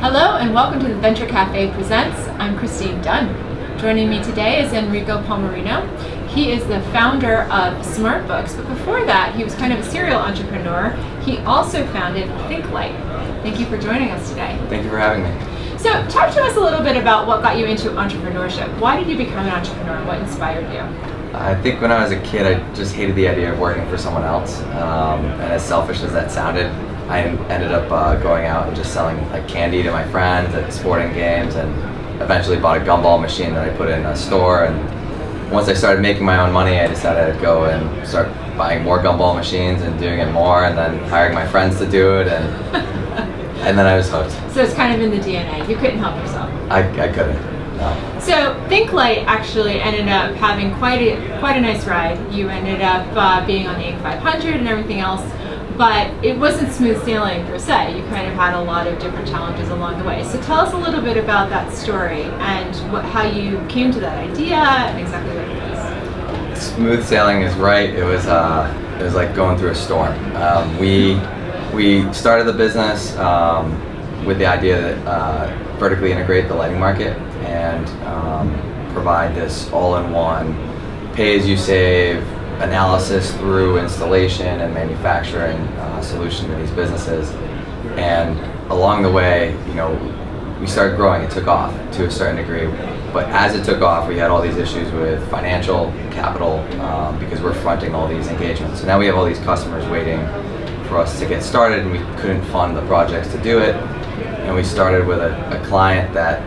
Hello and welcome to the Venture Café Presents. I'm Christine Dunn. Joining me today is Enrico Palmerino. He is the founder of Smart Books, but before that he was kind of a serial entrepreneur. He also founded ThinkLight. Thank you for joining us today. Thank you for having me. So talk to us a little bit about what got you into entrepreneurship. Why did you become an entrepreneur? What inspired you? I think when I was a kid I just hated the idea of working for someone else, and as selfish as that sounded, I ended up going out and just selling like candy to my friends at sporting games, and eventually bought a gumball machine that I put in a store. And once I started making my own money, I decided I'd go and start buying more gumball machines and doing it more, and then hiring my friends to do it, and then I was hooked. So it's kind of in the DNA. You couldn't help yourself. I couldn't. No. So ThinkLight actually ended up having quite a nice ride. You ended up being on the Inc. 500 and everything else. But it wasn't smooth sailing per se. You kind of had a lot of different challenges along the way. So tell us a little bit about that story and how you came to that idea and exactly what it was. Smooth sailing is right. It was like going through a storm. We started the business with the idea that vertically integrate the lighting market and provide this all-in-one pay-as-you-save analysis through installation and manufacturing solution to these businesses. And along the way, we started growing. It took off to a certain degree, but as it took off, we had all these issues with financial capital because we're fronting all these engagements. So now we have all these customers waiting for us to get started, and we couldn't fund the projects to do it. And we started with a client that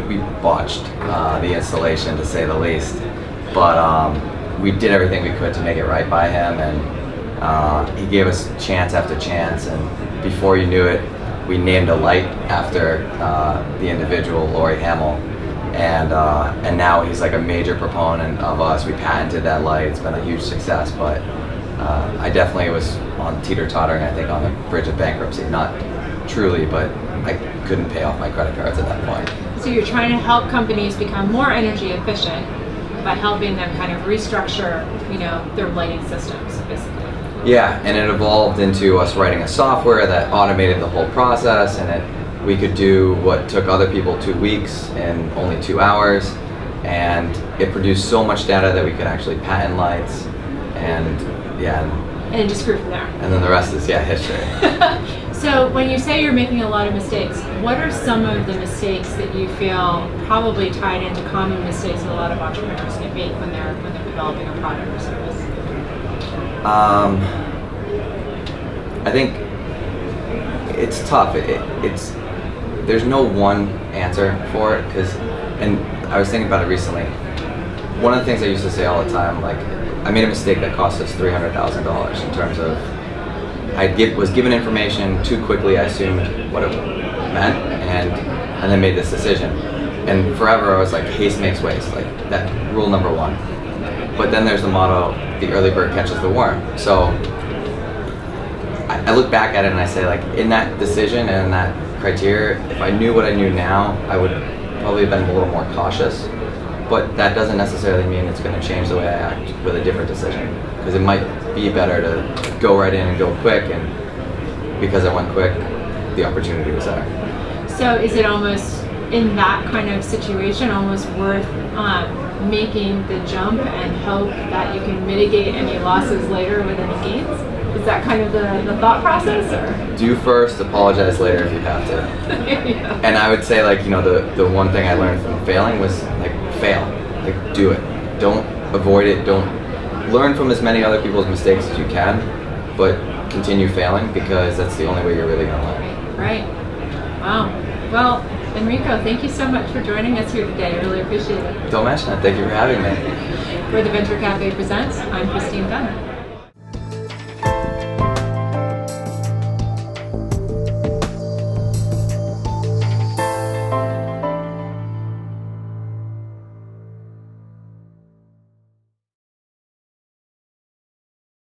we botched the installation, to say the least, but we did everything we could to make it right by him, and he gave us chance after chance, and before you knew it, we named a light after the individual, Lori Hamill, and now he's like a major proponent of us. We patented that light. It's been a huge success, but I definitely was on teeter-tottering, I think, on the bridge of bankruptcy. Not truly, but I couldn't pay off my credit cards at that point. So you're trying to help companies become more energy efficient by helping them kind of restructure, their lighting systems, basically. Yeah, and it evolved into us writing a software that automated the whole process, and we could do what took other people 2 weeks in only 2 hours, and it produced so much data that we could actually patent lights, and And it just grew from there. And then the rest is history. So when you say you're making a lot of mistakes, what are some of the mistakes that you feel probably tied into common mistakes that a lot of entrepreneurs can make when they're developing a product or service? I think it's tough. There's no one answer for it, and I was thinking about it recently. One of the things I used to say all the time, like, I made a mistake that cost us $300,000 in terms of was given information too quickly. I assumed what it meant, and then made this decision. And forever I was like, haste makes waste, like that rule number one. But then there's the motto, the early bird catches the worm. So I look back at it and I say, like, in that decision and in that criteria, if I knew what I knew now, I would probably have been a little more cautious. But that doesn't necessarily mean it's going to change the way I act with a different decision, because it might be better to go right in and go quick, and because I went quick, the opportunity was there. So is it almost, in that kind of situation, almost worth making the jump and hope that you can mitigate any losses later with any gains? Is that kind of the thought process? Or? Do first, apologize later if you have to. Yeah. And I would say, like, the one thing I learned from failing was, like, fail. Like, do it. Don't avoid it. Don't learn from as many other people's mistakes as you can, but continue failing, because that's the only way you're really going to learn. Right. Wow. Well, Enrico, thank you so much for joining us here today. I really appreciate it. Don't mention it. Thank you for having me. For the Venture Cafe Presents, I'm Christine Dunn.